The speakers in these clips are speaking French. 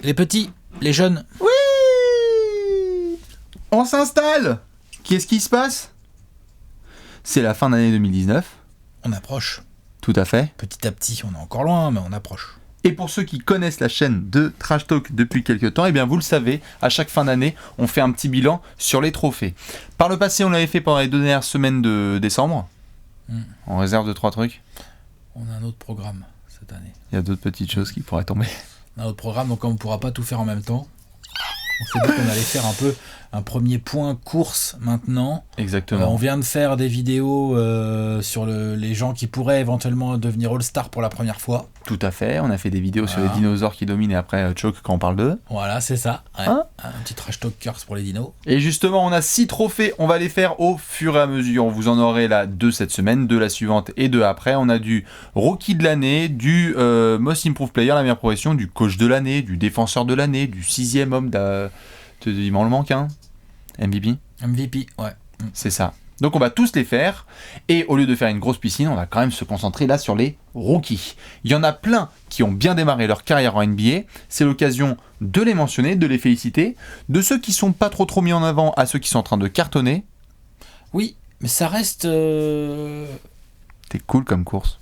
Les petits, les jeunes. Oui. On s'installe. Qu'est-ce qui se passe? C'est la fin d'année 2019. On approche. Tout à fait. Petit à petit, on est encore loin, mais on approche. Et pour ceux qui connaissent la chaîne de Trash Talk depuis quelques temps, eh bien vous le savez, à chaque fin d'année, on fait un petit bilan sur les trophées. Par le passé, on l'avait fait pendant les 2 dernières semaines de décembre. On réserve 2-3 trucs. On a un autre programme cette année. Il y a d'autres petites choses qui pourraient tomber. On a un autre programme, donc comme on ne pourra pas tout faire en même temps, on s'est dit qu'on allait faire un peu un premier point course maintenant. Exactement. On vient de faire des vidéos sur les gens qui pourraient éventuellement devenir All-Star pour la première fois. Tout à fait. On a fait des vidéos sur les dinosaures qui dominent et après Choke quand on parle d'eux. Voilà, c'est ça. Ouais. Hein, un petit trash talk curse pour les dinos. Et justement, on a 6 trophées. On va les faire au fur et à mesure. Vous en aurez là 2 cette semaine, 2 la suivante et 2 après. On a du Rookie de l'année, du Most Improved Player, la meilleure progression, du Coach de l'année, du Défenseur de l'année, du 6e homme il m'en manque un. MVP, ouais. C'est ça. Donc on va tous les faire, et au lieu de faire une grosse piscine, on va quand même se concentrer là sur les rookies. Il y en a plein qui ont bien démarré leur carrière en NBA, c'est l'occasion de les mentionner, de les féliciter, de ceux qui sont pas trop mis en avant à ceux qui sont en train de cartonner. Oui, mais ça reste... T'es cool comme course.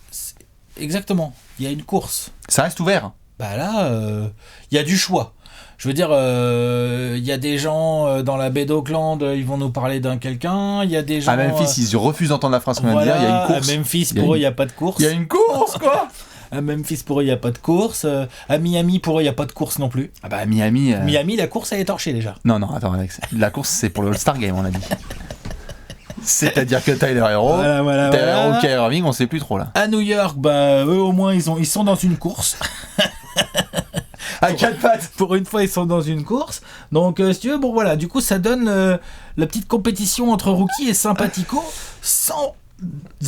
Exactement, il y a une course. Ça reste ouvert. Bah là, il y a du choix. Je veux dire, il y a des gens dans la baie d'Auckland, ils vont nous parler d'un quelqu'un. Il y a des gens... À Memphis, ils refusent d'entendre la phrase qu'on vient de dire. Il y a une course. À Memphis, pour eux, il n'y a pas de course. Il y a une course, quoi. À Memphis, pour eux, il n'y a pas de course. À Miami, pour eux, il n'y a pas de course non plus. Ah bah, Miami... Miami, la course, elle est torchée déjà. Non, attends, Alex. La course, c'est pour le All-Star Game, on a dit. C'est-à-dire que Tyler Hero, Kyrie Irving, on sait plus trop, là. À New York, bah, eux, au moins, ils sont dans une course. À 4 pattes. Pour une fois, ils sont dans une course. Donc, si tu veux, bon voilà, du coup, ça donne la petite compétition entre rookies et sympathico, sans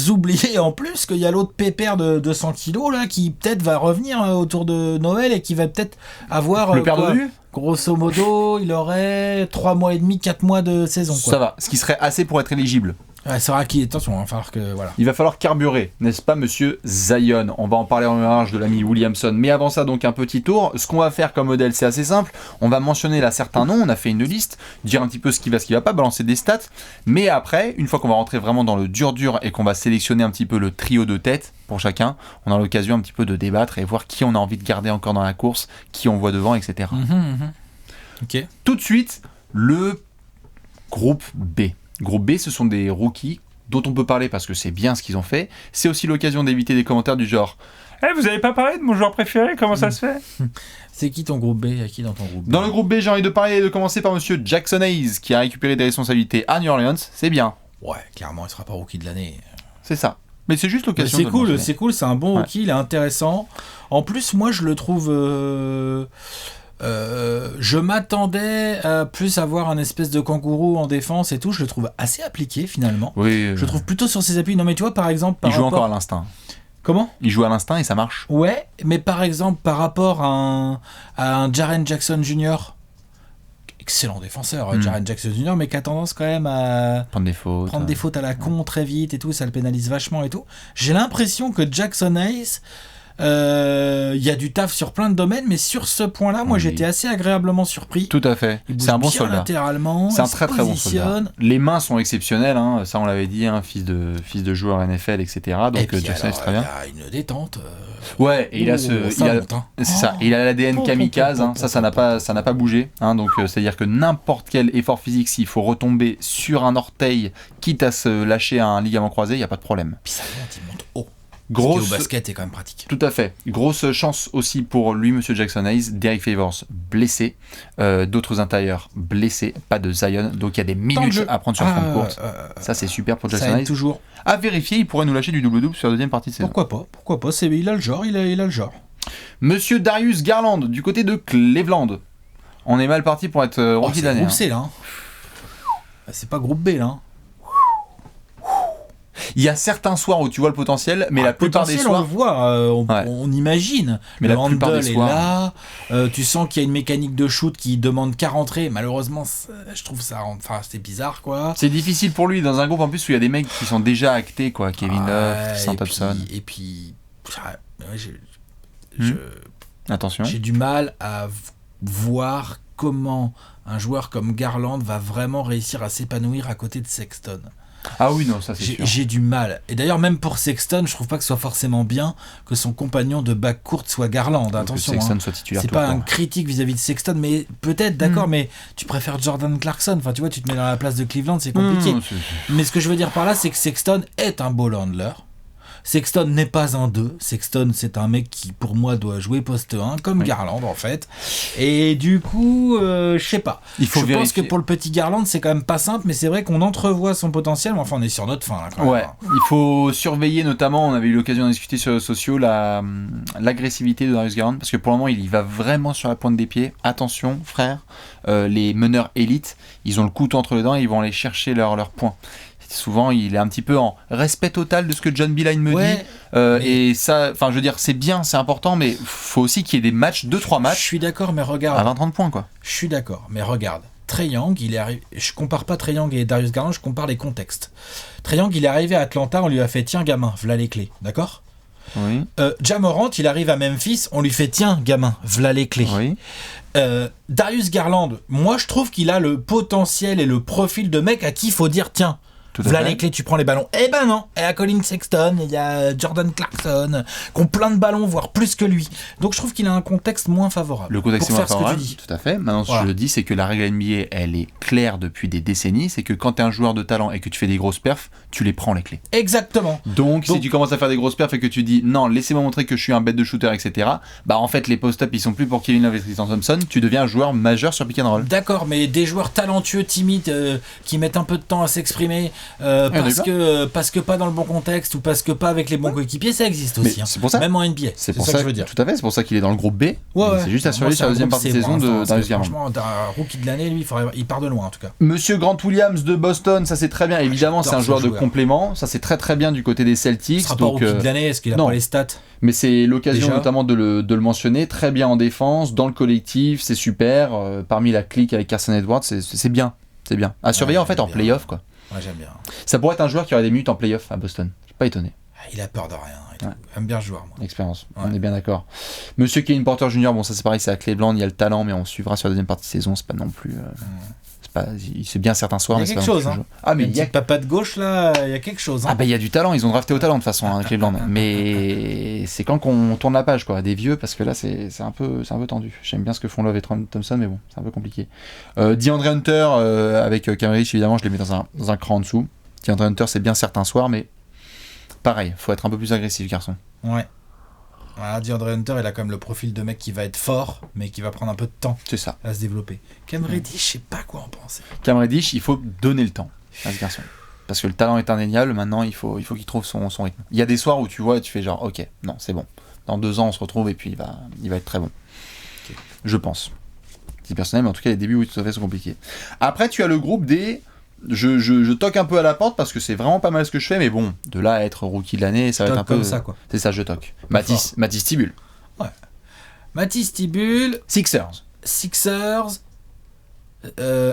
oublier en plus qu'il y a l'autre pépère de 200 kilos là, qui peut-être va revenir autour de Noël et qui va peut-être avoir... Le père de vue. Grosso modo, il aurait 3 mois et demi, 4 mois de saison. Quoi. Ça va, ce qui serait assez pour être éligible. Ouais, c'est vrai attention, il va falloir que... Voilà. Il va falloir carburer, n'est-ce pas, monsieur Zion? On va en parler en marge de l'ami Williamson. Mais avant ça, donc, un petit tour. Ce qu'on va faire comme modèle, c'est assez simple. On va mentionner là certains noms, on a fait une liste, dire un petit peu ce qui va pas, balancer des stats. Mais après, une fois qu'on va rentrer vraiment dans le dur et qu'on va sélectionner un petit peu le trio de tête pour chacun, on a l'occasion un petit peu de débattre et voir qui on a envie de garder encore dans la course, qui on voit devant, etc. Ok. Tout de suite, le groupe B. Groupe B, ce sont des rookies dont on peut parler parce que c'est bien ce qu'ils ont fait. C'est aussi l'occasion d'éviter des commentaires du genre vous avez pas parlé de mon joueur préféré, comment ça se fait? C'est qui ton groupe B? Il y a qui dans ton groupe B? Dans le groupe B, j'ai envie de parler et de commencer par monsieur Jackson Hayes qui a récupéré des responsabilités à New Orleans. C'est bien. Ouais, clairement, il sera pas rookie de l'année. C'est ça. Mais c'est juste l'occasion de c'est cool, c'est un bon rookie, il est intéressant. En plus, moi, je le trouve... je m'attendais à plus avoir un espèce de kangourou en défense et tout. Je le trouve assez appliqué finalement. Oui. Je le trouve plutôt sur ses appuis. Non mais tu vois par exemple... Il joue encore à l'instinct. Comment? Il joue à l'instinct et ça marche. Ouais, mais par exemple par rapport à un Jaren Jackson Jr., excellent défenseur, Jaren Jackson Jr., mais qui a tendance quand même à prendre des fautes à la con très vite et tout, ça le pénalise vachement et tout. J'ai l'impression que Jackson Hayes... il y a du taf sur plein de domaines, mais sur ce point-là, moi j'étais assez agréablement surpris. Tout à fait. C'est un bon soldat. Latéralement, c'est un très bon soldat. Les mains sont exceptionnelles, hein. Ça on l'avait dit, hein, fils de joueur NFL, etc. Donc Jackson est très bien. Il a une détente. Ouais, et il a c'est ça. Il a l'ADN kamikaze, hein. Ça n'a pas bougé. Hein. Donc c'est-à-dire que n'importe quel effort physique, s'il faut retomber sur un orteil, quitte à se lâcher un ligament croisé, il y a pas de problème. Puis ça monte, il monte haut. Grosse... Ce qui au basket est quand même pratique. Tout à fait. Grosse chance aussi pour lui, monsieur Jackson Hayes. Derrick Favors blessé. D'autres intérieurs blessés. Pas de Zion. Donc il y a des minutes à prendre sur le front de courte. Ça, c'est super pour Jackson Hayes. Toujours. À vérifier, il pourrait nous lâcher du double-double sur la deuxième partie de saison. Pourquoi pas. Il a le genre. Il a le genre. Monsieur Darius Garland, du côté de Cleveland. On est mal parti pour être rookie d'année. C'est groupe C, là. C'est pas groupe B, là. Il y a certains soirs où tu vois le potentiel, mais la plupart des soirs... on le voit, on imagine. Mais le la plupart des soirs... est là, tu sens qu'il y a une mécanique de shoot qui demande qu'à rentrer. Malheureusement, je trouve ça... Enfin, c'est bizarre, quoi. C'est difficile pour lui, dans un groupe en plus où il y a des mecs qui sont déjà actés, quoi. Kevin Love, Saint Thompson... Et puis... Attention. J'ai du mal à voir comment un joueur comme Garland va vraiment réussir à s'épanouir à côté de Sexton. Ah oui, non, ça c'est sûr. J'ai du mal. Et d'ailleurs, même pour Sexton, je trouve pas que ce soit forcément bien que son compagnon de backcourt soit Garland. Attention, que Sexton soit titulaire. C'est pas un critique vis-à-vis de Sexton, mais peut-être, d'accord, mais tu préfères Jordan Clarkson. Enfin, tu vois, tu te mets dans la place de Cleveland, c'est compliqué. Mais ce que je veux dire par là, c'est que Sexton est un ball handler. Sexton n'est pas un 2. Sexton, c'est un mec qui, pour moi, doit jouer poste 1, comme Garland, en fait. Et du coup, je sais pas. Je pense que pour le petit Garland, c'est quand même pas simple, mais c'est vrai qu'on entrevoit son potentiel, mais enfin, on est sur notre fin, là, quand même. Il faut surveiller, notamment, on avait eu l'occasion de discuter sur les réseaux sociaux, l'agressivité de Darius Garland, parce que pour le moment, il y va vraiment sur la pointe des pieds. Attention, frère, les meneurs élites, ils ont le couteau entre les dents et ils vont aller chercher leur point. Souvent, il est un petit peu en respect total de ce que John Beeline me dit. Et ça, enfin, je veux dire, c'est bien, c'est important, mais faut aussi qu'il y ait des matchs, 2-3 matchs. Je suis d'accord, mais regarde. À 20-30 points, quoi. Je suis d'accord, mais regarde. Trae Young, il est arrivé. Je compare pas Trae Young et Darius Garland, je compare les contextes. Trae Young, il est arrivé à Atlanta, on lui a fait tiens, gamin, v'là les clés, d'accord ? Oui. Ja Morant, il arrive à Memphis, on lui fait tiens, gamin, v'là les clés. Oui. Darius Garland, moi je trouve qu'il a le potentiel et le profil de mec à qui il faut dire tiens. Voilà les clés, tu prends les ballons. Eh ben non, il y a Colin Sexton, il y a Jordan Clarkson, qui ont plein de ballons, voire plus que lui. Donc je trouve qu'il a un contexte moins favorable. Le contexte est moins favorable, dis. tout à fait. Maintenant, ce que je dis, c'est que la règle NBA, elle est claire depuis des décennies, c'est que quand tu es un joueur de talent et que tu fais des grosses perfs, tu les prends les clés. Exactement. Donc si tu commences à faire des grosses perfs et que tu dis non, laissez-moi montrer que je suis un bête de shooter, etc., bah en fait les post-up ils sont plus pour Kevin Love et Tristan Thompson, tu deviens un joueur majeur sur pick and roll. D'accord, mais des joueurs talentueux, timides, qui mettent un peu de temps à s'exprimer, parce que pas dans le bon contexte ou parce que pas avec les bons coéquipiers, ça existe aussi. C'est pour ça. Même en NBA. C'est pour ça que je veux dire. Tout à fait, c'est pour ça qu'il est dans le groupe B. C'est juste à surveiller sur la deuxième partie de saison de Darius Garland. Franchement, un rookie de l'année, lui, il part de loin en tout cas. Monsieur Grant Williams de Boston, ça c'est très bien. Évidemment, c'est un joueur de complément. Ça c'est très très bien du côté des Celtics. Il sera pas rookie de l'année, est-ce qu'il a pas les stats ? Mais c'est l'occasion notamment de le mentionner. Très bien en défense, dans le collectif, c'est super. Parmi la clique avec Carson Edwards, c'est bien. C'est bien. À surveiller en fait en playoff quoi. Ouais, j'aime bien. Ça pourrait être un joueur qui aurait des minutes en playoff à Boston. Je suis pas étonné. Il a peur de rien. J'aime bien le joueur, moi. Expérience, on est bien d'accord. Monsieur Kevin Porter Jr., bon ça c'est pareil, c'est à Cleveland, il y a le talent, mais on suivra sur la deuxième partie de saison, c'est pas non plus... c'est bien certains soirs, mais c'est pas quelque chose. Ah mais il y a papa de gauche là, il y a quelque chose. Ah bah il y a du talent, ils ont drafté au talent de toute façon à Cleveland. Mais c'est quand qu'on tourne la page quoi, des vieux, parce que là c'est un peu tendu. J'aime bien ce que font Love et Thompson, mais bon, c'est un peu compliqué. DeAndre Hunter avec Cam Reddish, évidemment, je les mets dans un cran en dessous. DeAndre Hunter c'est bien certains soirs, mais pareil, faut être un peu plus agressif, garçon. Ouais. Voilà, DeAndre Hunter, il a quand même le profil de mec qui va être fort, mais qui va prendre un peu de temps à se développer. Cam Reddish, je sais pas quoi en penser. Cam Reddish, il faut donner le temps à ce garçon. Parce que le talent est indéniable, maintenant il faut qu'il trouve son rythme. Il y a des soirs où tu vois et tu fais genre, ok, non, c'est bon. Dans 2 ans, on se retrouve et puis il va être très bon. Okay. Je pense. C'est personnel, mais en tout cas, les débuts, oui, tout à fait, sont compliqués. Après, tu as le groupe des... Je toque un peu à la porte parce que c'est vraiment pas mal ce que je fais, mais bon, de là à être rookie de l'année, ça va être un peu comme ça quoi. C'est ça, je toque. Matisse Thybulle. Ouais. Matisse Thybulle. Sixers.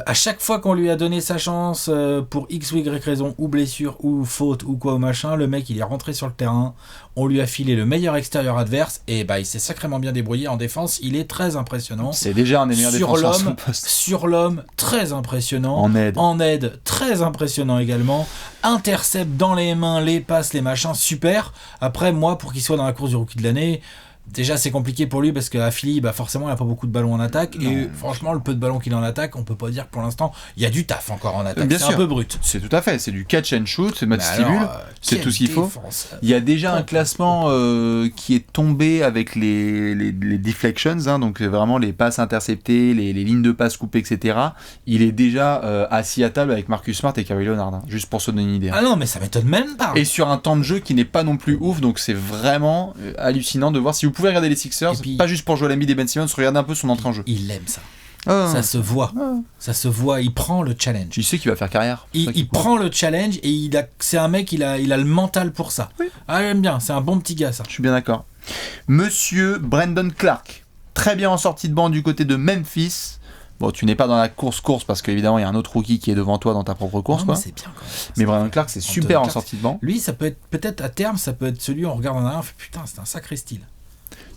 À chaque fois qu'on lui a donné sa chance pour X ou Y raison, ou blessure, ou faute, ou quoi, ou machin, le mec il est rentré sur le terrain, on lui a filé le meilleur extérieur adverse, et bah il s'est sacrément bien débrouillé en défense, il est très impressionnant. C'est déjà un des meilleurs défenseurs à son poste. Sur l'homme, très impressionnant. En aide, très impressionnant également. Intercept dans les mains, les passes, les machins, super. Après, moi, pour qu'il soit dans la course du rookie de l'année... Déjà c'est compliqué pour lui parce qu'à Philly forcément il n'a pas beaucoup de ballons en attaque et franchement le peu de ballons qu'il a en attaque on peut pas dire que pour l'instant il y a du taf encore en attaque, bien c'est sûr. Un peu brut. C'est tout à fait, c'est du catch and shoot, c'est Matisse Thybulle, c'est tout ce qu'il faut. Il y a déjà un classement qui est tombé avec les deflections, donc vraiment les passes interceptées, les lignes de passes coupées, etc. Il est déjà assis à table avec Marcus Smart et Kawhi Leonard, juste pour se donner une idée. Ah non mais ça m'étonne même pas. Et sur un temps de jeu qui n'est pas non plus ouf, donc c'est vraiment hallucinant de voir. Si vous pouvez regarder les Sixers, puis, pas juste pour jouer l'ami et Ben Simmons, regardez un peu son entrée en jeu. Il aime ça. Ça se voit, il prend le challenge. Il sait qu'il va faire carrière. Il prend le challenge et c'est un mec, il a le mental pour ça. Oui. Ah, j'aime bien, c'est un bon petit gars ça. Je suis bien d'accord. Monsieur Brandon Clark, très bien en sortie de banc du côté de Memphis. Bon, tu n'es pas dans la course parce qu'évidemment il y a un autre rookie qui est devant toi dans ta propre course. Non, mais c'est bien quand même. Mais Brandon Clark c'est super en sortie de banc. Lui, ça peut être peut-être à terme, ça peut être celui on regarde en arrière, on fait putain, c'est un sacré style.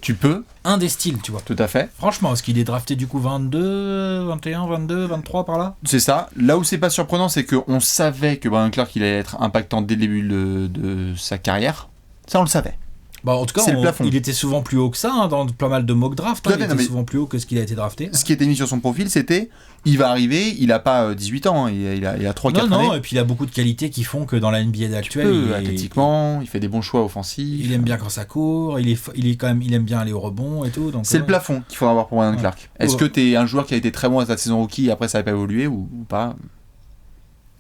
Tu peux, un des styles, tu vois. tout à fait. Franchement, est-ce qu'il est drafté du coup 22, 21, 22, 23 par là? C'est ça. Là où c'est pas surprenant, c'est qu'on savait que Brian Clark il allait être impactant dès le début de sa carrière. Ça, on le savait. Bah, en tout cas, C'est le plafond. il était souvent plus haut que ça, hein, dans pas mal de mock draft. Tout à Il fait, était non, mais- souvent plus haut que ce qu'il a été drafté. Ce qui était mis sur son profil, c'était il va arriver, il a pas 18 ans, hein, il a 3-4 Non, années. non, et puis il a beaucoup de qualités qui font que dans la NBA actuelle, Athlétiquement, il fait des bons choix offensifs. il aime bien quand ça court, il est quand même, il aime bien aller au rebond et tout. Donc, C'est le plafond qu'il faudra avoir pour Brian Ouais. Clark. Est-ce que t'es un joueur qui a été très bon à sa saison rookie et après ça n'a pas évolué ou pas?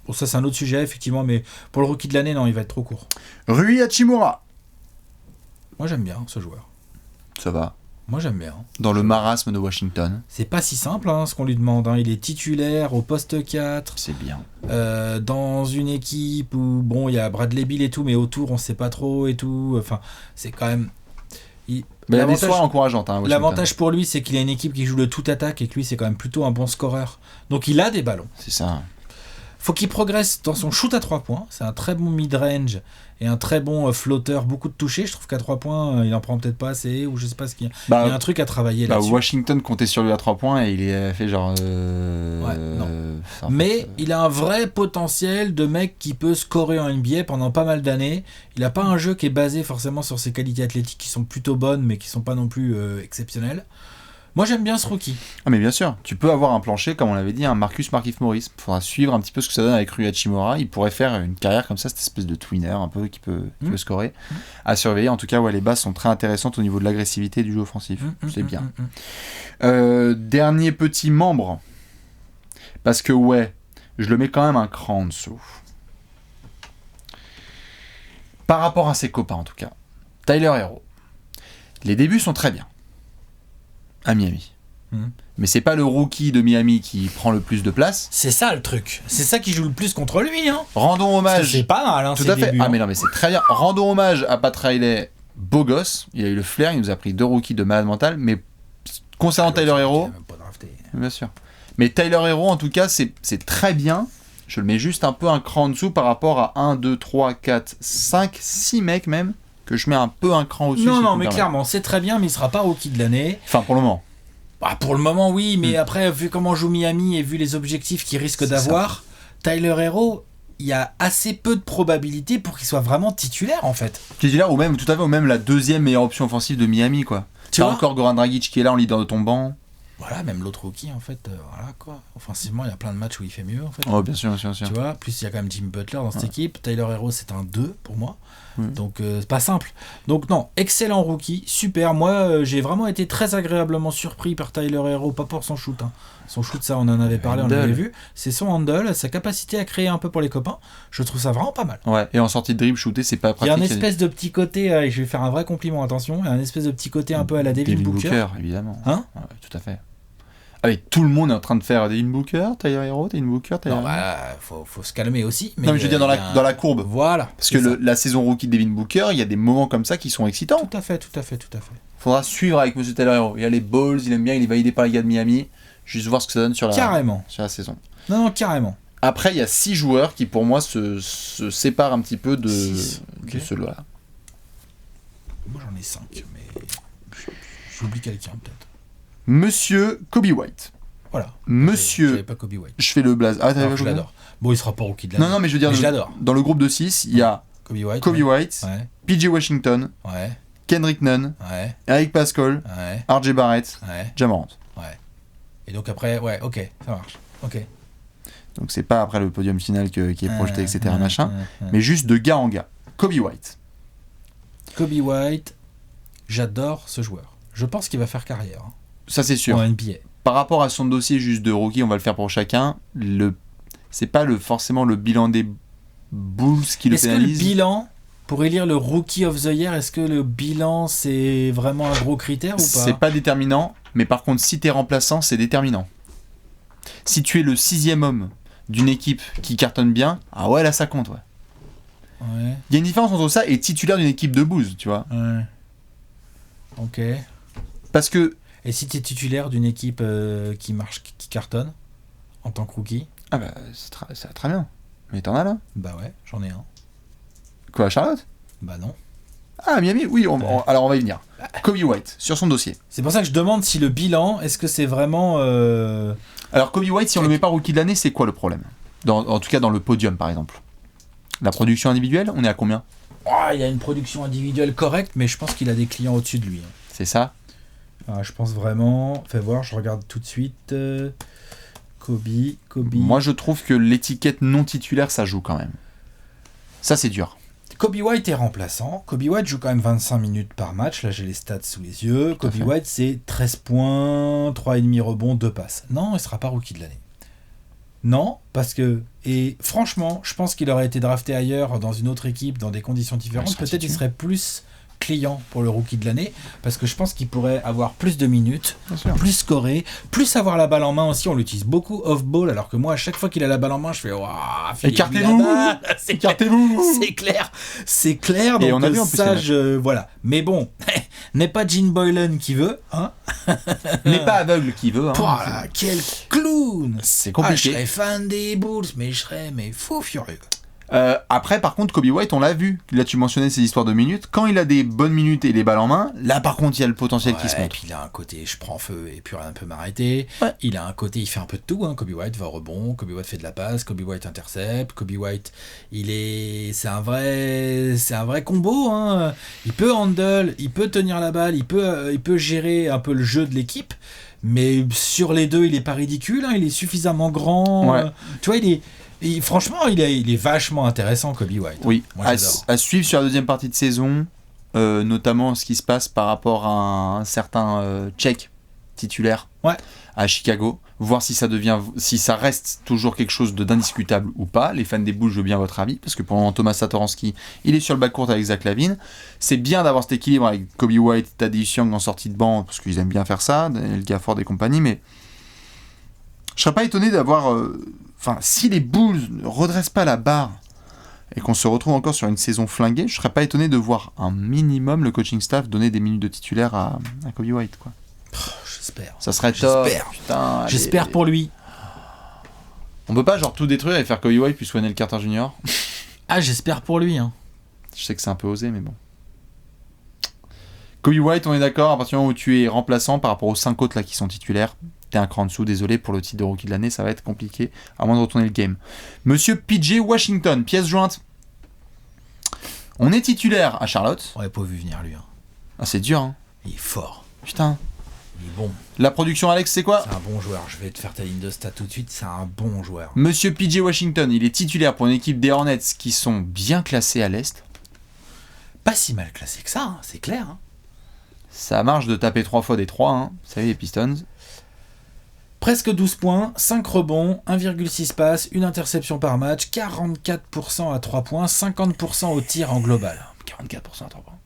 Bon, ça c'est un autre sujet effectivement, mais pour le rookie de l'année, non, il va être trop court. Rui Hachimura, Moi j'aime bien ce joueur. ça va. Moi j'aime bien. Dans le marasme de Washington, C'est pas si simple hein, ce qu'on lui demande. Hein. Il est titulaire au poste 4, c'est bien. dans une équipe où bon, il y a Bradley Beal et tout, mais autour on sait pas trop et tout. Enfin, c'est quand même. Mais il y a des L'avantage- soirées encourageantes. Hein, à Washington. L'avantage pour lui, c'est qu'il a une équipe qui joue le tout attaque et que lui, c'est quand même plutôt un bon scoreur. Donc il a des ballons. C'est ça. Faut qu'il progresse dans son shoot à 3 points. C'est un très bon mid-range et un très bon flotteur. Beaucoup de touchés. Je trouve qu'à 3 points, il en prend peut-être pas assez ou je sais pas ce qu'il y a. Il y a un truc à travailler là-dessus. Washington comptait sur lui à 3 points et il a fait genre. non. ça, en Mais fait, il a un vrai potentiel de mec qui peut scorer en NBA pendant pas mal d'années. Il n'a pas un jeu qui est basé forcément sur ses qualités athlétiques qui sont plutôt bonnes mais qui sont pas non plus exceptionnelles. Moi j'aime bien ce rookie. Ah mais bien sûr, tu peux avoir un plancher, comme on l'avait dit, un Marcus Morris. Il faudra suivre un petit peu ce que ça donne avec Rui Hachimura. Il pourrait faire une carrière comme ça, cette espèce de twinner un peu qui peut scorer. À surveiller. En tout cas, ouais, les bases sont très intéressantes au niveau de l'agressivité du jeu offensif. C'est bien. Dernier petit membre. Parce que ouais, je le mets quand même un cran en dessous. Par rapport à ses copains en tout cas. Tyler Hero. Les débuts sont très bien. À Miami. Mais c'est pas le rookie de Miami qui prend le plus de place. C'est ça le truc. C'est ça qui joue le plus contre lui. Hein. Rendons hommage. C'est pas mal. Hein, Tout ses à fait. débuts, Ah hein. mais non mais c'est très bien. Rendons hommage à Pat Riley, beau gosse. Il a eu le flair. Il nous a pris 2 rookies de malade mental. Mais concernant Tyler Hero, Il a même pas drafté. bien sûr. Mais Tyler Hero en tout cas c'est très bien. Je le mets juste un peu un cran en dessous par rapport à 1, 2, 3, 4, 5, 6 mecs même. Que je mets un peu un cran au-dessus. Non, si non, tu me mais permets. clairement, c'est très bien, mais il sera pas rookie de l'année. Enfin pour le moment. Bah, pour le moment, oui, mais après, vu comment joue Miami et vu les objectifs qu'il risque d'avoir, Tyler Hero, il y a assez peu de probabilités pour qu'il soit vraiment titulaire, en fait. Titulaire ou même tout à fait ou même la deuxième meilleure option offensive de Miami quoi. Tu T'as vois encore Goran Dragic qui est là en leader de ton banc. Voilà, même l'autre rookie, en fait, voilà quoi. Offensivement, il y a plein de matchs où il fait mieux, en fait. Oh bien sûr bien sûr bien sûr. Tu vois, plus il y a quand même Jimmy Butler dans cette équipe. Tyler Hero, c'est un 2 pour moi. Mm. Donc, c'est pas simple. Donc, non, excellent rookie, super. Moi, j'ai vraiment été très agréablement surpris par Tyler Hero, pas pour son shoot. Hein. Son shoot, ça, on en avait parlé, on Handle. l'avait vu. C'est son handle, sa capacité à créer un peu pour les copains. Je trouve ça vraiment pas mal. Ouais, et en sortie de dribble, shooter, c'est pas Il y a pratique. un espèce de petit côté, et je vais faire un vrai compliment, attention, il y a un espèce de petit côté un peu à la Devin Booker. évidemment. Hein Ouais, tout à fait. Ah oui, tout le monde est en train de faire Devin Booker, Tyler Hero, Devin Booker, Tyler Non, Hero. bah, faut se calmer aussi. Non, mais je veux dire dans il y a dans la courbe. Voilà. Parce que c'est ça. la saison rookie de Devin Booker, il y a des moments comme ça qui sont excitants. Tout à fait. Faudra suivre avec Monsieur Tyler Hero. Il y a les balls, il aime bien, il est validé par les gars de Miami. Juste voir ce que ça donne sur Carrément. la saison. Non, carrément. Après, il y a 6 joueurs qui, pour moi, se séparent un petit peu de Six, ok. ceux-là. Moi j'en ai 5, mais j'oublie quelqu'un peut-être. Monsieur Kobe White. Voilà. Monsieur, J'avais pas Kobe White. je fais le blaze. Ah, t'avais Alors, pas je Kobe l'adore. Bon, il sera pas rookie de l'année. Non, non, mais je veux dire, Mais je l'adore. dans le groupe de 6, il y a Kobe White. Kobe ouais. White, Ouais, PJ Washington, ouais, Kendrick Nunn, ouais, Eric Pascal, ouais, RJ Barrett, ouais, Ja Morant. ouais. Et donc après, ouais, ok, ça marche. Ok. Donc c'est pas après le podium final qui est projeté, etc. machin, Mais mais juste de gars en gars. Kobe White. Kobe White, j'adore ce joueur. Je pense qu'il va faire carrière hein, Ça c'est sûr. en NBA. Par rapport à son dossier juste de rookie, on va le faire pour chacun. C'est pas forcément le bilan des Bulls qui le Est-ce que le pénalise. bilan, pour élire le Rookie of the Year, est-ce que le bilan c'est vraiment un gros critère ou pas? C'est pas déterminant, mais par contre, si t'es remplaçant, c'est déterminant. Si tu es le 6e homme d'une équipe qui cartonne bien, ah ouais, là ça compte, ouais. Ouais, Il y a une différence entre ça et titulaire d'une équipe de bouse, tu vois. ouais. Ok. Parce que, Et si tu es titulaire d'une équipe qui marche, qui cartonne, en tant que rookie, ah bah, c'est très bien. Mais t'en as là. bah ouais, j'en ai un. Quoi, Charlotte? Bah non. Ah, Miami, oui, alors on va y venir. Kobe White, sur son dossier. C'est pour ça que je demande si le bilan, est-ce que c'est vraiment... Alors Kobe White, si on le met pas rookie de l'année, c'est quoi le problème en tout cas dans le podium, par exemple. La production individuelle, on est à combien? Il a une production individuelle correcte, mais je pense qu'il a des clients au-dessus de lui. C'est ça? Je pense vraiment... Fais voir, je regarde tout de suite. Kobe... Moi, je trouve que l'étiquette non titulaire, ça joue quand même. Ça, c'est dur. Kobe White est remplaçant. Kobe White joue quand même 25 minutes par match. Là, j'ai les stats sous les yeux. Kobe White, c'est 13 points, 3,5 rebonds, 2 passes. Non, il ne sera pas rookie de l'année. Non, parce que... Et franchement, je pense qu'il aurait été drafté ailleurs, dans une autre équipe, dans des conditions différentes. Peut-être il serait plus client pour le rookie de l'année, parce que je pense qu'il pourrait avoir plus de minutes, plus scorer, plus avoir la balle en main aussi. On l'utilise beaucoup off-ball, alors que moi, à chaque fois qu'il a la balle en main, je fais waouh, écartez-vous, écartez-vous. C'est clair. Donc et on a vu en plus voilà. Mais bon, n'est pas Gene Boylan qui veut, hein. N'est pas aveugle qui veut. Hein. Voilà, quel clown. C'est compliqué. Je serais fan des Bulls, mais je serais fou furieux. Après, par contre, Kobe White, on l'a vu. Là, tu mentionnais ces histoires de minutes. Quand il a des bonnes minutes et les balles en main, là, par contre, il y a le potentiel qui se montre. Et puis il a un côté, je prends feu et puis rien ne peut m'arrêter. Ouais. Il a un côté, il fait un peu de tout. Hein. Kobe White va au rebond, Kobe White fait de la passe, Kobe White intercepte. Kobe White, c'est un vrai combo. Hein. Il peut handle, il peut tenir la balle, il peut gérer un peu le jeu de l'équipe. Mais sur les deux, il est pas ridicule. Hein. Il est suffisamment grand. Ouais. Tu vois, franchement, il est vachement intéressant, Kobe White. Oui, moi, à suivre sur la deuxième partie de saison, notamment ce qui se passe par rapport à un certain Tchèque titulaire à Chicago, voir si ça reste toujours quelque chose d'indiscutable ou pas. Les fans des Bulls, je veux bien votre avis, parce que pour le moment, Thomas Satoransky, il est sur le backcourt avec Zach LaVine. C'est bien d'avoir cet équilibre avec Kobe White, Thaddeus Young en sortie de banc, parce qu'ils aiment bien faire ça, El Gafford et compagnie, mais je serais pas étonné d'avoir... si les Bulls ne redressent pas la barre et qu'on se retrouve encore sur une saison flinguée, je serais pas étonné de voir un minimum le coaching staff donner des minutes de titulaire à Kobe White, quoi. J'espère. Ça serait top. Putain, j'espère pour lui. On peut pas tout détruire et faire Kobe White puis Wendell Carter Jr. J'espère pour lui. Hein. Je sais que c'est un peu osé, mais bon. Kobe White, on est d'accord, à partir du moment où tu es remplaçant par rapport aux 5 autres là qui sont titulaires, t'es un cran en dessous, désolé pour le titre de rookie de l'année, ça va être compliqué, à moins de retourner le game. Monsieur PJ Washington, pièce jointe. On est titulaire à Charlotte. On n'avait pas vu venir lui. Hein. Ah, c'est dur, hein. Il est fort. Putain. Il est bon. La production, Alex, c'est quoi? C'est un bon joueur. Je vais te faire ta ligne de stats tout de suite. C'est un bon joueur. Monsieur PJ Washington, il est titulaire pour une équipe des Hornets qui sont bien classés à l'Est. Pas si mal classé que ça, hein. C'est clair. Hein. Ça marche de taper 3 fois des 3, hein. Salut les Pistons. Presque 12 points, 5 rebonds, 1,6 passes, une interception par match, 44% à 3 points, 50% au tir en global. 44% à 3 points.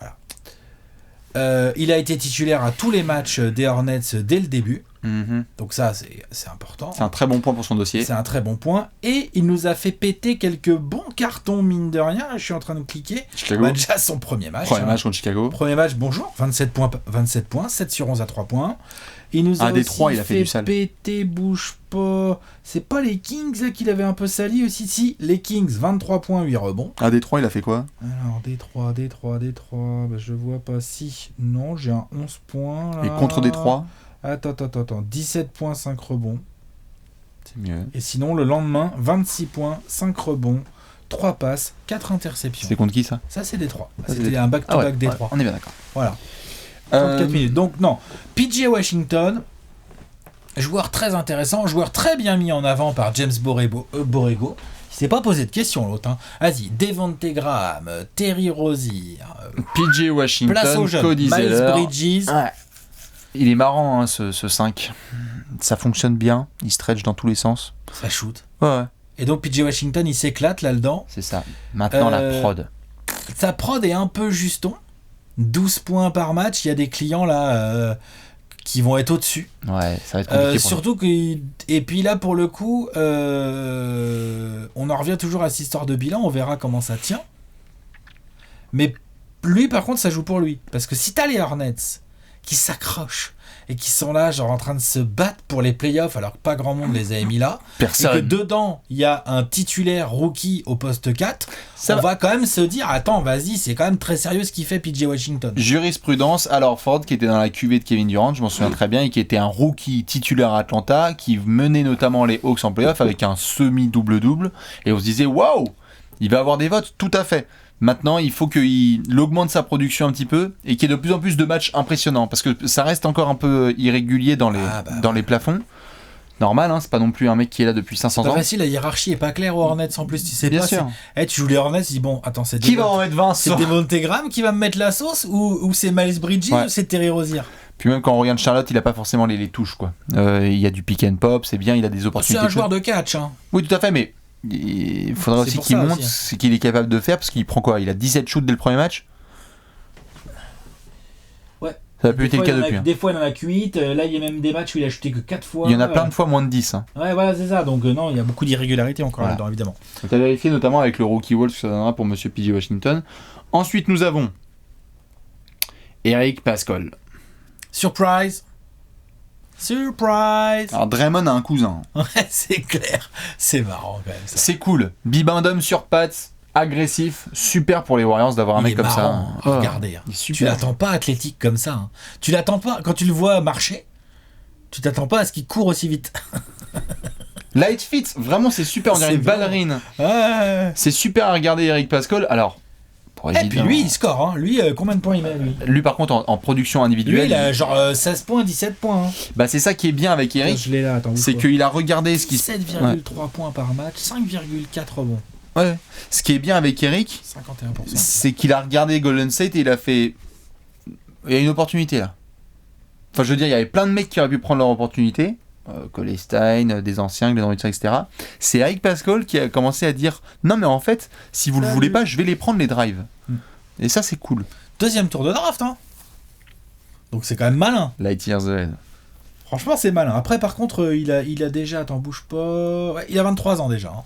Voilà. Il a été titulaire à tous les matchs des Hornets dès le début. Mm-hmm. Donc ça, c'est important. C'est un très bon point pour son dossier. C'est un très bon point. Et il nous a fait péter quelques bons cartons, mine de rien. Je suis en train de cliquer. Chicago. Déjà son premier match. Match contre Chicago. Premier match, bonjour. 27 points, 7 sur 11 à 3 points. Il nous a des 3, il a fait du sale. Péter, bouge pas. C'est pas les Kings là, qu'il avait un peu sali aussi. Si, les Kings, 23 points, 8 rebonds. Des 3, il a fait quoi? Alors, des 3. Bah, je vois pas si. Non, j'ai un 11 points. Là. Et contre des 3? Attends. 17 points, 5 rebonds. C'est mieux. Et sinon, le lendemain, 26 points, 5 rebonds, 3 passes, 4 interceptions. C'est contre qui ça? Ça, c'est des 3. C'était un back-to-back des 3. On est bien d'accord. Voilà. 34 minutes. Donc, non. PJ Washington, joueur très intéressant, joueur très bien mis en avant par James Borrego. Il s'est pas posé de questions, l'autre. Hein. Vas-y, Devonte Graham, Terry Rozier, PJ Washington, place aux jeunes, Cody Miles Zeller. Bridges. Ouais. Il est marrant, hein, ce 5. Ça fonctionne bien. Il stretch dans tous les sens. Ça shoot. Ouais. Et donc, PJ Washington, il s'éclate là-dedans. C'est ça. Maintenant, la prod. Sa prod est un peu juston. 12 points par match. Il y a des clients là qui vont être au-dessus. Ouais, ça va être compliqué. Surtout que. Et puis là, pour le coup, on en revient toujours à cette histoire de bilan. On verra comment ça tient. Mais lui, par contre, ça joue pour lui. Parce que si t'as les Hornets qui s'accrochent et qui sont là, genre en train de se battre pour les playoffs, alors que pas grand monde les a mis là. Personne. Et que dedans, il y a un titulaire rookie au poste 4. On va quand même se dire, attends, vas-y, c'est quand même très sérieux ce qu'il fait PJ Washington. Jurisprudence, alors Ford qui était dans la cuvée de Kevin Durant, je m'en souviens très bien, et qui était un rookie titulaire à Atlanta, qui menait notamment les Hawks en playoff avec un semi-double-double, et on se disait, waouh, il va avoir des votes, tout à fait. Maintenant, il faut qu'il augmente sa production un petit peu et qu'il y ait de plus en plus de matchs impressionnants, parce que ça reste encore un peu irrégulier dans les plafonds. Normal, hein, c'est pas non plus un mec qui est là depuis 500 ans. Facile, la hiérarchie est pas claire aux Hornets en plus, tu sais bien pas. Sûr. Tu joues les Hornets, tu dis bon, attends, c'est qui va en mettre 20 c'est Devonte Graham qui va me mettre la sauce ou c'est Miles Bridges ou c'est Terry Rozier. Puis même quand on regarde Charlotte, il a pas forcément les touches quoi. Il y a du pick and pop, c'est bien, il a des opportunités. C'est un joueur de catch. Hein. Oui, tout à fait, mais il faudrait aussi qu'il montre ce qu'il est capable de faire, parce qu'il prend quoi ? Il a 17 shoots dès le premier match ? Ouais. Ça n'a plus été le cas depuis. Des fois, il en a que 8. Là, il y a même des matchs où il a shooté que 4 fois. Il y en a plein de fois moins de 10. Hein. Ouais, voilà, c'est ça. Donc, non, il y a beaucoup d'irrégularités encore là-dedans, évidemment. Tu as vérifié notamment avec le Rookie Wall ce que ça donnera pour Monsieur PJ Washington. Ensuite, nous avons Eric Paschall. Surprise! Alors, Draymond a un cousin. Ouais, c'est clair. C'est marrant quand même. Ça. C'est cool. Bibendum sur pattes. Agressif, super pour les Warriors d'avoir un mec comme ça. Regardez, tu l'attends pas athlétique comme ça. Hein. Tu l'attends pas quand tu le vois marcher. Tu t'attends pas à ce qu'il court aussi vite. Light fit, vraiment c'est super. On dirait une ballerine. Ouais. C'est super à regarder Eric Paschall. Alors, et puis lui, il score. Hein. Lui, combien de points il met lui par contre en production individuelle. Lui, il a genre 16 points, 17 points. Hein. Bah c'est ça qui est bien avec Eric. Je l'ai là, attends. C'est qu'il a regardé ce qui 7,3 points par match, 5,4 rebonds. Ouais. Ce qui est bien avec Eric, 51%. C'est qu'il a regardé Golden State et il a fait. Il y a une opportunité là. Enfin, je veux dire, il y avait plein de mecs qui auraient pu prendre leur opportunité. Cole Stein, des anciens, Glenn Robinson, etc. C'est Eric Paschall qui a commencé à dire non, mais en fait, si vous le voulez pas, je vais les prendre les drives. Et ça, c'est cool. Deuxième tour de draft, hein. Donc c'est quand même malin. Light years ahead. Franchement, c'est malin. Après, par contre, il a déjà. Attends, bouge pas. Ouais, il a 23 ans déjà. Hein.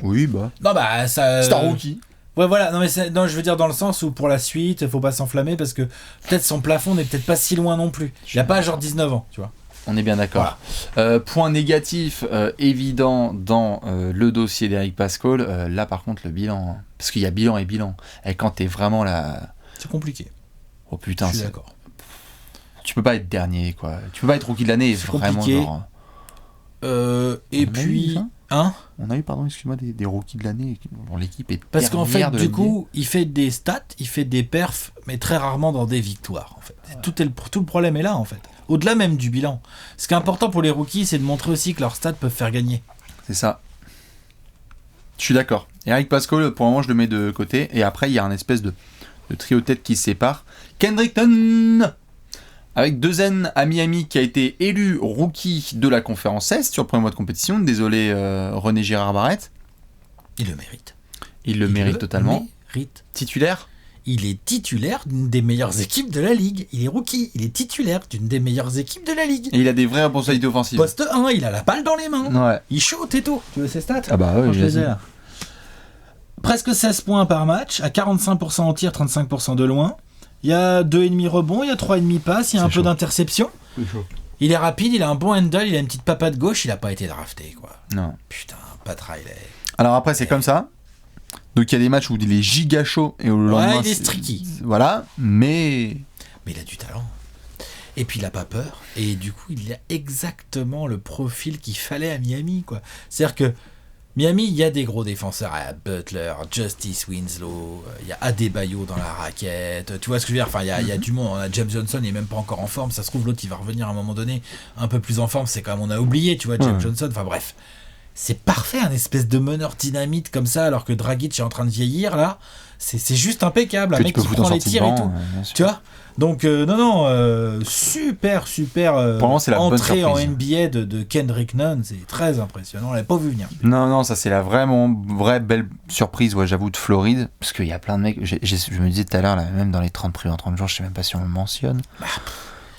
Oui, bah. Non, bah, ça. C'est un rookie. Ouais, voilà. Non, mais non, je veux dire dans le sens où pour la suite, faut pas s'enflammer parce que peut-être son plafond n'est peut-être pas si loin non plus. Il a pas genre 19 ans, tu vois. On est bien d'accord. Voilà. Point négatif évident dans le dossier d'Eric Paschall. Là, par contre, le bilan. Hein. Parce qu'il y a bilan et bilan. Et quand t'es vraiment là. C'est compliqué. Oh putain, je suis d'accord. Tu peux pas être dernier, quoi. Tu peux pas être rookie de l'année. C'est vraiment compliqué. Genre. Et puis. Hein ? On a eu, pardon, excuse-moi, des rookies de l'année. Bon, l'équipe est parce qu'en fait, du coup, il fait des stats, il fait des perfs, mais très rarement dans des victoires, en fait. Ouais. Tout le problème est là, en fait. Au-delà même du bilan. Ce qui est important pour les rookies, c'est de montrer aussi que leurs stats peuvent faire gagner. C'est ça. Je suis d'accord. Eric Paschall, pour le moment, je le mets de côté. Et après, il y a un espèce de trio de tête qui se sépare. Kendrick Nunn avec 2 N à Miami, qui a été élu rookie de la conférence Est sur le premier mois de compétition. Désolé, René Girard-Barrett. Il le mérite. Il le mérite totalement. Titulaire. Il est titulaire d'une des meilleures équipes de la Ligue. Il est rookie. Il est titulaire d'une des meilleures équipes de la Ligue. Et il a des vraies responsabilités offensives. Poste 1, il a la balle dans les mains. Ouais. Il shoot et tout. Tu veux ses stats ? Ah bah oui, je les ai là. Presque 16 points par match, à 45% en tir, 35% de loin. Il y a 2,5 rebonds, il y a 3,5 passes, il y a un peu d'interception. Il est rapide, il a un bon handle, il a une petite papade gauche, il a pas été drafté, quoi. Non. Putain, Pat Riley. Alors après, c'est comme ça. Donc il y a des matchs où il est giga chaud et où le lendemain. Ouais, il est streaky. Voilà, mais il a du talent. Et puis il a pas peur. Et du coup, il a exactement le profil qu'il fallait à Miami, quoi. C'est-à-dire que Miami, il y a des gros défenseurs. Il y a Butler, Justice Winslow, il y a Adebayo dans la raquette. Tu vois ce que je veux dire ? Enfin, il y a du monde. On a James Johnson, il est même pas encore en forme. Ça se trouve, l'autre, il va revenir à un moment donné un peu plus en forme. C'est quand même, on a oublié, tu vois, James Johnson. Enfin bref. C'est parfait, un espèce de meneur dynamite comme ça, alors que Dragic est en train de vieillir, là. C'est juste impeccable. Un mec qui prend les tirs et tout. Tu vois ? Donc, super c'est la entrée en NBA de Kendrick Nunn. C'est très impressionnant. On l'avait pas vu venir. Non, ça c'est la vraie belle surprise, ouais, j'avoue, de Floride. Parce qu'il y a plein de mecs. Je me disais tout à l'heure, là, même dans les 30 prix en 30 jours, je sais même pas si on le mentionne.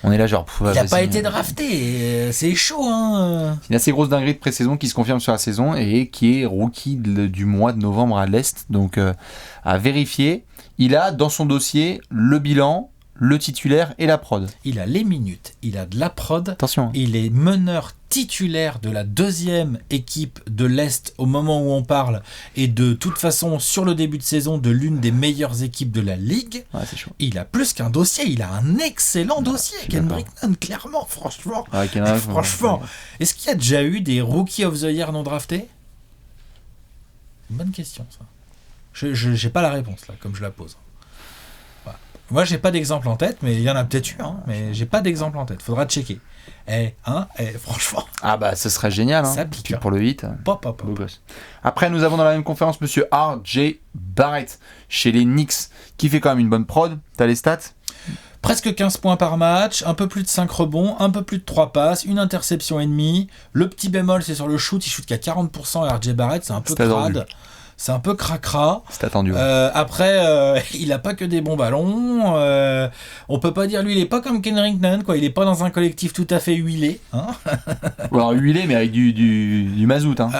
On est là genre... il n'a pas été drafté, c'est chaud, hein. C'est une assez grosse dinguerie de pré-saison qui se confirme sur la saison et qui est rookie du mois de novembre à l'Est. Donc à vérifier. Il a dans son dossier le bilan, le titulaire et la prod. Il a les minutes, il a de la prod. Attention. Il est meneur titulaire de la deuxième équipe de l'Est au moment où on parle, et de toute façon sur le début de saison de l'une des meilleures équipes de la Ligue. Ouais, c'est chaud. Il a plus qu'un dossier, il a un excellent dossier, suis Ken d'accord. Brickman, clairement, franchement. Ouais, Kendrick, Franchement, est-ce qu'il y a déjà eu des Rookie of the Year non draftés ? Une bonne question, ça. Je n'ai pas la réponse, là, comme je la pose. Voilà. Moi, j'ai pas d'exemple en tête, mais il y en a peut-être eu, hein, mais j'ai pas d'exemple en tête. Faudra checker. Franchement, Ah bah ce serait génial, hein. Ça pique, Puis hein. pour le 8, pop. beau gosse. Après nous avons dans la même conférence monsieur R.J. Barrett chez les Knicks qui fait quand même une bonne prod. T'as les stats ? Presque 15 points par match, un peu plus de 5 rebonds, un peu plus de 3 passes, une interception et demie. Le petit bémol, c'est sur le shoot, il shoot qu'à 40%, et RJ Barrett, c'est un peu C'est attendu. crade. C'est un peu cracra. C'est attendu. Ouais. Après, il a pas que des bons ballons. On peut pas dire, lui, il est pas comme Kendrick Nunn, quoi. Il est pas dans un collectif tout à fait huilé. Hein. Ou alors huilé mais avec du mazout. Hein.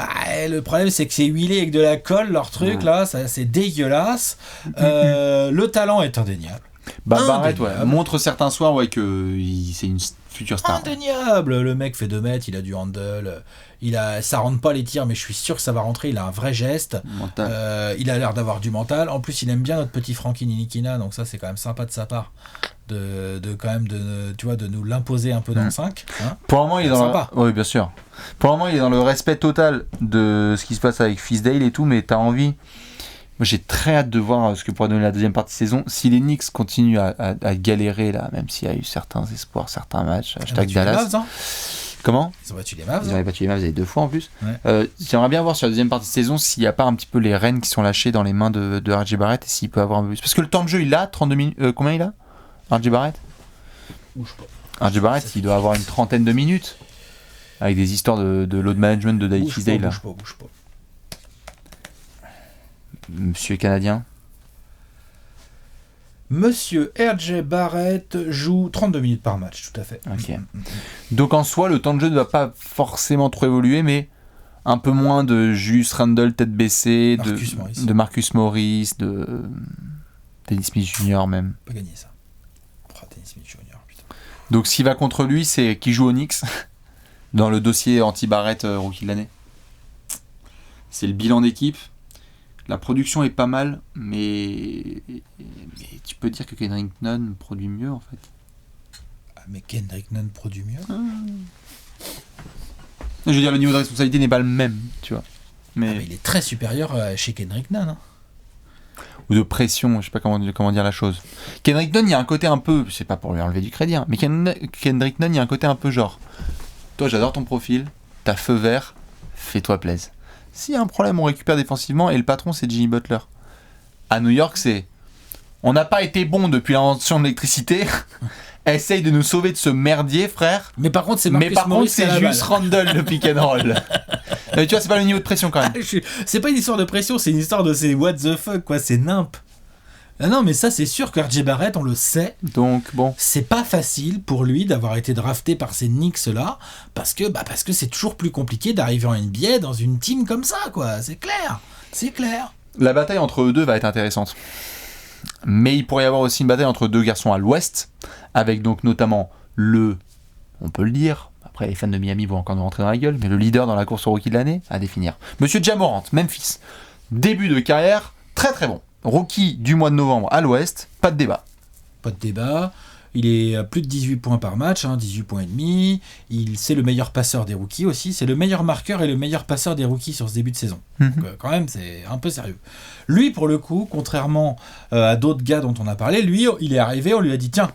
Le problème, c'est que c'est huilé avec de la colle, leur truc, là. Ça, c'est dégueulasse. Le talent est indéniable. Bah Barrett Indéniable. montre certains soirs c'est une future star. Indéniable. Le mec fait 2 mètres, il a du handle. Ça rentre pas les tirs, mais je suis sûr que ça va rentrer. Il a un vrai geste. Mental. Il a l'air d'avoir du mental. En plus, il aime bien notre petit Frankie Nilikina, donc ça, c'est quand même sympa de sa part. De nous l'imposer un peu dans le 5. Hein. Pour le moment, il est dans Sympa. Oui, bien sûr. Pour le moment, il est dans le respect total de ce qui se passe avec Fisdale et tout, mais t'as envie. Moi, j'ai très hâte de voir ce que pourra donner la deuxième partie de saison. Si les Knicks continuent à galérer, là, même s'il y a eu certains espoirs, certains matchs, hashtag Ils ont battu les Dallas. Mavs, hein. Comment ? Ils ont battu les Mavs. Ils avaient battu les Mavs 2 fois en plus. Ouais. J'aimerais bien voir sur la deuxième partie de saison s'il n'y a pas un petit peu les rênes qui sont lâchées dans les mains de RJ Barrett et s'il peut avoir un peu plus. Parce que le temps de jeu, il a 32 minutes. Combien il a RJ Barrett Bouge pas. RJ Barrett, il doit avoir une trentaine de minutes. Avec des histoires de load management de Dave Bouge Fisdale. pas, là. bouge pas. Monsieur Canadien. Monsieur R.J. Barrett joue 32 minutes par match, tout à fait. Ok. Donc en soi, le temps de jeu ne va pas forcément trop évoluer, mais un peu moins de Julius Randle tête baissée, de Marcus Morris, de Dennis Smith Jr. même. Pas gagné ça. Dennis Smith Jr. Putain. Donc s'il va contre lui, c'est qui joue au Knicks dans le dossier anti-Barrett rookie de l'année. C'est le bilan d'équipe. La production est pas mal, mais tu peux dire que Kendrick Nunn produit mieux en fait. Ah, mais Kendrick Nunn produit mieux. Je veux dire, le niveau de responsabilité n'est pas le même, tu vois. Mais il est très supérieur chez Kendrick Nunn. Hein. Ou de pression, je sais pas comment dire la chose. Kendrick Nunn, il y a un côté un peu, c'est pas pour lui enlever du crédit, hein, mais Kendrick Nunn, il y a un côté un peu genre, toi j'adore ton profil, t'as feu vert, fais-toi plaisir. S'il y a un problème, on récupère défensivement et le patron c'est Jimmy Butler. À New York, c'est on n'a pas été bon depuis l'invention de l'électricité. Essaye de nous sauver de ce merdier, frère. Mais par contre, c'est Marcus Morris c'est juste Randle le pick and roll. Mais tu vois, c'est pas le niveau de pression quand même. C'est pas une histoire de pression, c'est une histoire de c'est what the fuck, quoi, c'est nimp. Ah non, mais ça, c'est sûr que RJ Barrett, on le sait. Donc, bon. C'est pas facile pour lui d'avoir été drafté par ces Knicks-là, parce que c'est toujours plus compliqué d'arriver en NBA dans une team comme ça, quoi. C'est clair. C'est clair. La bataille entre eux deux va être intéressante. Mais il pourrait y avoir aussi une bataille entre deux garçons à l'ouest, avec donc notamment on peut le dire, après les fans de Miami vont encore nous rentrer dans la gueule, mais le leader dans la course au rookie de l'année, à définir. Monsieur Ja Morant, Memphis. Début de carrière, très très bon. Rookie du mois de novembre à l'ouest, pas de débat. Pas de débat. Il est à plus de 18 points par match, 18 points et demi. C'est le meilleur passeur des rookies aussi. C'est le meilleur marqueur et le meilleur passeur des rookies sur ce début de saison. Donc, quand même, c'est un peu sérieux. Lui, pour le coup, contrairement à d'autres gars dont on a parlé, lui, il est arrivé, on lui a dit tiens,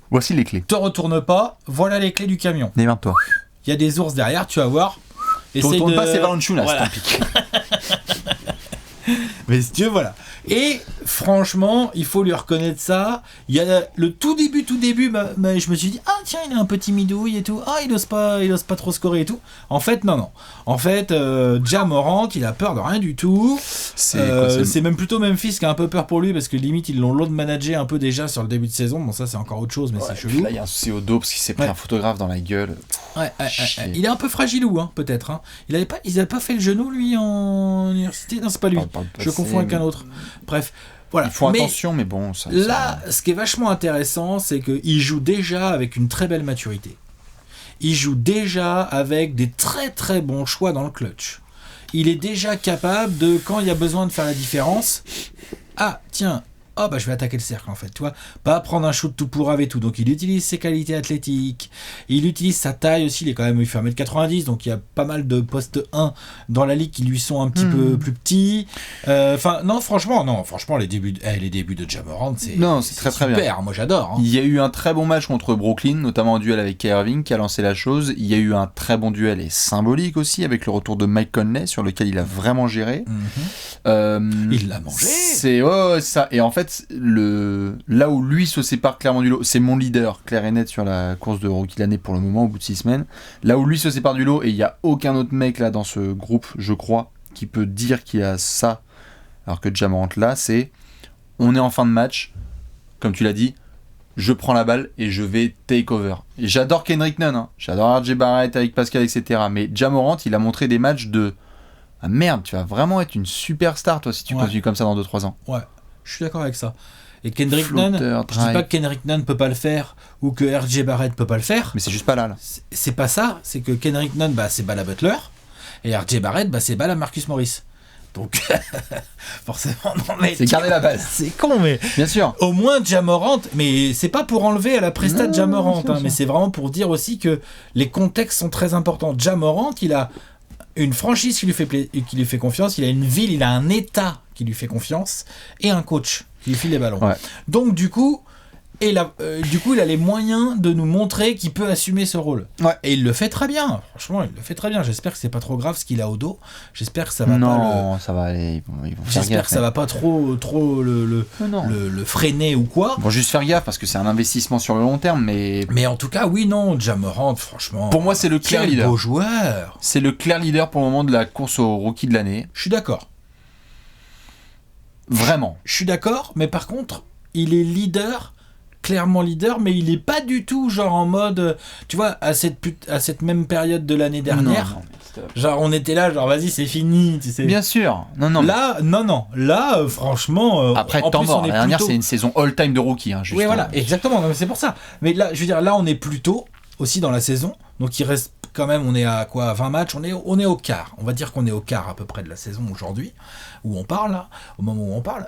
voici les clés. Te retourne pas, voilà les clés du camion. Démerde-toi. Il y a des ours derrière, tu vas voir. Tourne pas, c'est Valanciunas, voilà. c'est un pic. Mais si tu veux, voilà. Et franchement, il faut lui reconnaître ça. Il y a le tout début, je me suis dit, ah tiens, il est un petit midouille et tout. Ah, il ose pas trop scorer et tout. En fait, non. En fait, Ja Morant, il a peur de rien du tout. C'est même plutôt Memphis qui a un peu peur pour lui parce que limite, ils l'ont load managé un peu déjà sur le début de saison. Bon, ça, c'est encore autre chose, mais c'est chelou. Là, il y a un souci au dos parce qu'il s'est pris un photographe dans la gueule. Il est un peu fragilou, peut-être. Hein. Ils avaient pas fait le genou, lui, en université. Non, c'est pas lui. Je confonds avec un autre. Bref, Voilà. Ils font Mais attention, mais bon, ça... là, ce qui est vachement intéressant, c'est qu'il joue déjà avec une très belle maturité. Il joue déjà avec des très très bons choix dans le clutch. Il est déjà capable de, quand il y a besoin de faire la différence, ah tiens, oh bah je vais attaquer le cercle en fait, tu vois, pas prendre un shoot tout pourrave et tout. Donc il utilise ses qualités athlétiques, il utilise sa taille aussi, il fait 1m90, donc il y a pas mal de postes 1 dans la ligue qui lui sont un petit peu plus petits. Franchement les débuts de Ja Morant, c'est très très bien. Super, moi j'adore. Hein. Il y a eu un très bon match contre Brooklyn, notamment en duel avec Kyrie Irving qui a lancé la chose. Il y a eu un très bon duel et symbolique aussi avec le retour de Mike Conley sur lequel il a vraiment géré. Il l'a mangé. C'est ça. Et en fait, là où lui se sépare clairement du lot, c'est mon leader clair et net sur la course de rookie de l'année pour le moment au bout de 6 semaines. Là où lui se sépare du lot, et il n'y a aucun autre mec là dans ce groupe, je crois, qui peut dire qu'il a ça, alors que Ja Morant là, c'est on est en fin de match, comme tu l'as dit, je prends la balle et je vais take over. Et j'adore Kendrick Nunn, hein. J'adore RJ Barrett avec Pascal, etc. Mais Ja Morant, il a montré des matchs de ah merde, tu vas vraiment être une superstar toi si tu continues comme ça dans 2-3 ans. Ouais. Je suis d'accord avec ça. Et Kendrick Nunn, je dis pas que Kendrick Nunn peut pas le faire ou que RJ Barrett peut pas le faire. Mais c'est juste pas là. C'est pas ça. C'est que Kendrick Nunn, c'est balle à Butler. Et RJ Barrett, c'est balle à Marcus Morris. Donc, forcément, non mais... C'est garder la base. C'est con, mais... Bien sûr. Au moins, Ja Morant, mais c'est pas pour enlever à la presta de Ja Morant, mais c'est vraiment pour dire aussi que les contextes sont très importants. Ja Morant, il a une franchise qui lui fait confiance, il a une ville, il a un état qui lui fait confiance, et un coach qui lui file les ballons. Ouais. Donc du coup, il a les moyens de nous montrer qu'il peut assumer ce rôle. Ouais. Et il le fait très bien. Franchement, il le fait très bien. J'espère que c'est pas trop grave ce qu'il a au dos. J'espère que ça va pas ça va aller. Ils vont faire J'espère gaffe, que ça va pas trop le freiner ou quoi. Bon, juste faire gaffe parce que c'est un investissement sur le long terme, mais en tout cas, oui, non, Ja Morant, franchement. Pour moi, c'est le clair leader. Beau joueur. C'est le clair leader pour le moment de la course au rookie de l'année. Je suis d'accord. Vraiment. Je suis d'accord, mais par contre, il est leader, clairement leader, mais il est pas du tout genre en mode, tu vois, à cette même période de l'année dernière. Non, genre on était là, genre vas-y c'est fini, tu sais. Bien sûr. Là, franchement. Après temps mort. La dernière c'est une saison all-time de rookie, hein, juste. Oui voilà, exactement. Non, mais c'est pour ça. Mais là, je veux dire, là on est plus tôt aussi dans la saison, donc il reste quand même, on est à quoi, 20 matchs, on est au quart. On va dire qu'on est au quart à peu près de la saison aujourd'hui, où on parle, là, au moment où on parle.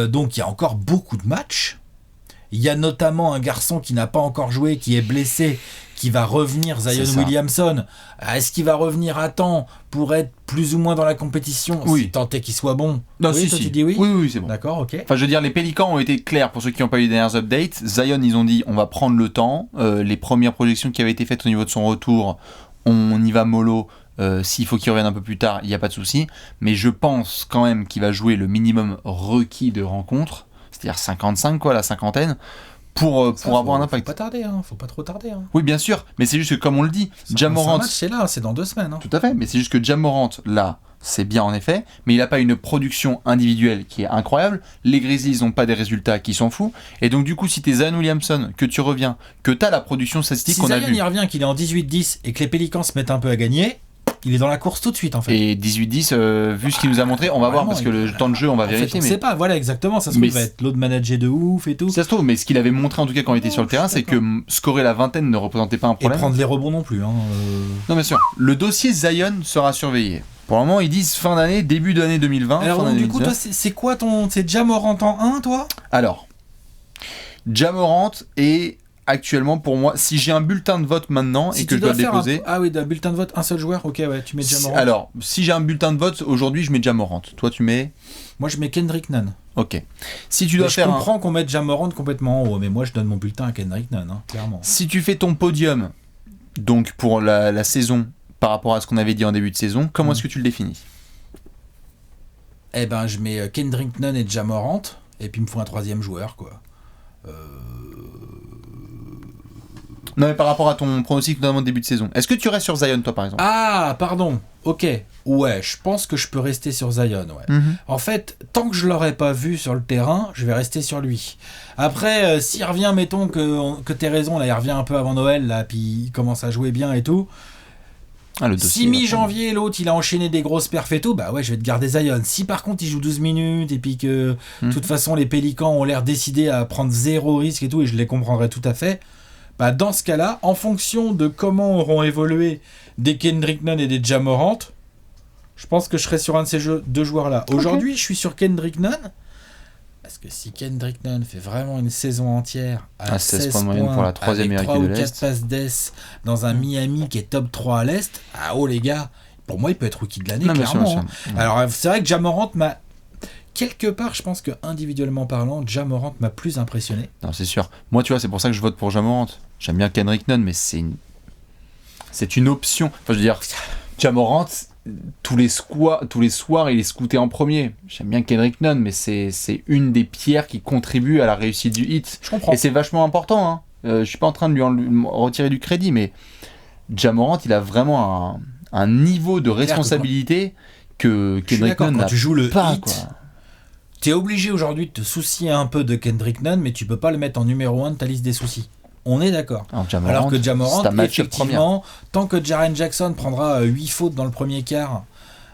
Donc il y a encore beaucoup de matchs. Il y a notamment un garçon qui n'a pas encore joué, qui est blessé, qui va revenir, Zion Williamson. Est-ce qu'il va revenir à temps pour être plus ou moins dans la compétition, si tant est qu'il soit bon? Non, oui, si. Tu dis oui? Oui, c'est bon. D'accord, ok. Enfin, je veux dire, les Pélicans ont été clairs pour ceux qui n'ont pas eu les dernières updates. Zion, ils ont dit, on va prendre le temps. Les premières projections qui avaient été faites au niveau de son retour, on y va mollo. S'il faut qu'il revienne un peu plus tard, il n'y a pas de souci. Mais je pense quand même qu'il va jouer le minimum requis de rencontres, c'est-à-dire 55, quoi, la cinquantaine, pour avoir un impact. Faut pas trop tarder. Hein. Oui, bien sûr, mais c'est juste que, comme on le dit, Ja Morant... c'est là, c'est dans 2 semaines. Hein. Tout à fait, mais c'est juste que Ja Morant, là, c'est bien en effet, mais il n'a pas une production individuelle qui est incroyable. Les Grizzlies n'ont pas des résultats qui sont fous. Et donc, du coup, si t'es Zion Williamson, que tu reviens, que t'as la production statistique qu'on a vue... Si Zion il revient, qu'il est en 18-10 et que les Pélicans se mettent un peu à gagner... Il est dans la course tout de suite en fait. Et 18-10, vu ce qu'il nous a montré, on va voir parce que le temps de jeu, on va vérifier. On sait pas, voilà exactement. Ça se trouve, il va être l'autre manager de ouf et tout. Ça se trouve, mais ce qu'il avait montré en tout cas quand il était sur le terrain, c'est que scorer la vingtaine ne représentait pas un problème. Et prendre les rebonds non plus. Hein. Non, bien sûr. Le dossier Zion sera surveillé. Pour le moment, ils disent fin d'année, début d'année 2020. Alors, donc, du coup, toi, c'est quoi c'est Ja Morant en 1, toi? Alors, Ja Morant est. Actuellement, pour moi, si j'ai un bulletin de vote maintenant et que je dois le déposer... Ah oui, d'un bulletin de vote, un seul joueur, ok, ouais, tu mets Ja Morant. Alors, si j'ai un bulletin de vote, aujourd'hui, je mets Ja Morant. Toi, tu mets... Moi, je mets Kendrick Nunn. Ok. Si tu dois je comprends qu'on mette Ja Morant complètement en haut, mais moi, je donne mon bulletin à Kendrick Nunn, hein, clairement. Si tu fais ton podium, donc pour la saison, par rapport à ce qu'on avait dit en début de saison, comment est-ce que tu le définis? Eh ben, je mets Kendrick Nunn et Ja Morant, et puis il me faut un 3e joueur, quoi. Non, mais par rapport à ton pronostic notamment de début de saison, est-ce que tu restes sur Zion, toi, par exemple? Ah, pardon, ok. Ouais, je pense que je peux rester sur Zion, ouais. Mm-hmm. En fait, tant que je l'aurai pas vu sur le terrain, je vais rester sur lui. Après, s'il revient, mettons que t'aies raison, là, il revient un peu avant Noël, là, puis il commence à jouer bien et tout, Le dossier, si mi-janvier, l'autre, il a enchaîné des grosses perfs et tout, bah ouais, je vais te garder Zion. Si par contre, il joue 12 minutes et puis que, de toute façon, les Pélicans ont l'air décidés à prendre zéro risque et tout, et je les comprendrais tout à fait, bah dans ce cas-là, en fonction de comment auront évolué des Kendrick Nunn et des Ja Morant, je pense que je serai sur un de ces deux joueurs-là. Aujourd'hui, je suis sur Kendrick Nunn, parce que si Kendrick Nunn fait vraiment une saison entière à 16 points de moyenne pour la troisième meilleure équipe de l'Est, 3 ou 4 passes d'ess dans un Miami qui est top 3 à l'Est, les gars, pour moi il peut être rookie de l'année, clairement. Bien sûr. Alors c'est vrai que Ja Morant m'a quelque part, je pense que individuellement parlant, Ja Morant m'a plus impressionné. Non, c'est sûr. Moi, tu vois, c'est pour ça que je vote pour Ja Morant. J'aime bien Kendrick Nunn, mais c'est une option. Enfin, je veux dire, Ja Morant, tous les soirs, il est scouté en premier. J'aime bien Kendrick Nunn, mais c'est une des pierres qui contribue à la réussite du hit. Je comprends. Et c'est vachement important. Hein. Je suis pas en train de lui retirer du crédit, mais Ja Morant, il a vraiment un niveau de responsabilité que Kendrick Nunn n'a pas. Quand tu joues le pas, hit, quoi. T'es obligé aujourd'hui de te soucier un peu de Kendrick Nunn, mais tu peux pas le mettre en numéro 1 de ta liste des soucis. On est d'accord. Alors que Ja Morant, effectivement, tant que Jaren Jackson prendra 8 fautes dans le premier quart,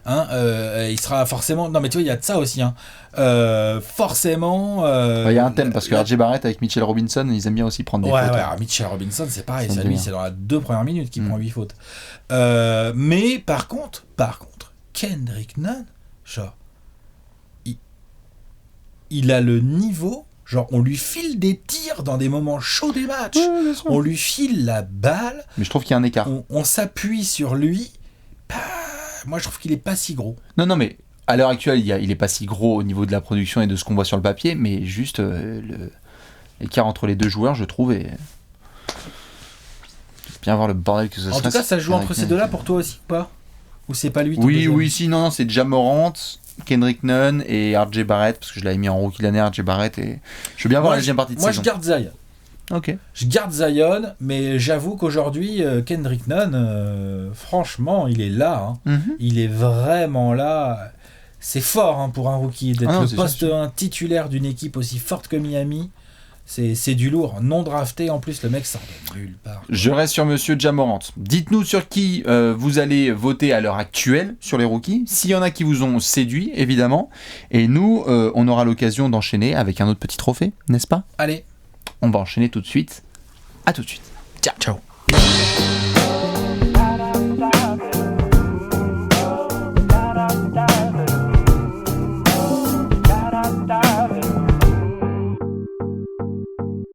il sera forcément... Non mais tu vois, il y a de ça aussi. Forcément... Il y a un thème, parce que RJ Barrett avec Mitchell Robinson, ils aiment bien aussi prendre des fautes. Ouais, Mitchell Robinson, c'est pareil. C'est dans les 2 premières minutes qu'il prend 8 fautes. Mais par contre, Kendrick Nunn, genre, il a le niveau... Genre, on lui file des tirs dans des moments chauds des matchs. Ouais, on lui file la balle. Mais je trouve qu'il y a un écart. On s'appuie sur lui. Moi, je trouve qu'il est pas si gros. Non, mais à l'heure actuelle, il est pas si gros au niveau de la production et de ce qu'on voit sur le papier, mais juste l'écart entre les deux joueurs, je trouve, et bien voir le bordel que ce serait. En tout cas, ça joue entre ces deux-là pour toi aussi ou pas ? Ou c'est pas lui ton deuxième ? Oui, non, c'est Ja Morant, Kendrick Nunn et RJ Barrett, parce que je l'avais mis en rookie de l'année, RJ Barrett, et je veux bien voir la deuxième partie de saison. Moi, je garde Zion. Ok. Je garde Zion, mais j'avoue qu'aujourd'hui, Kendrick Nunn, franchement, il est là. Il est vraiment là. C'est fort pour un rookie d'être le poste 1 titulaire d'une équipe aussi forte que Miami. C'est du lourd, non drafté, en plus le mec sort de nulle part. Je reste sur monsieur Ja Morant. Dites-nous sur qui vous allez voter à l'heure actuelle sur les rookies, s'il y en a qui vous ont séduit, évidemment. Et nous, on aura l'occasion d'enchaîner avec un autre petit trophée, n'est-ce pas ? Allez. On va enchaîner tout de suite. À tout de suite. Ciao.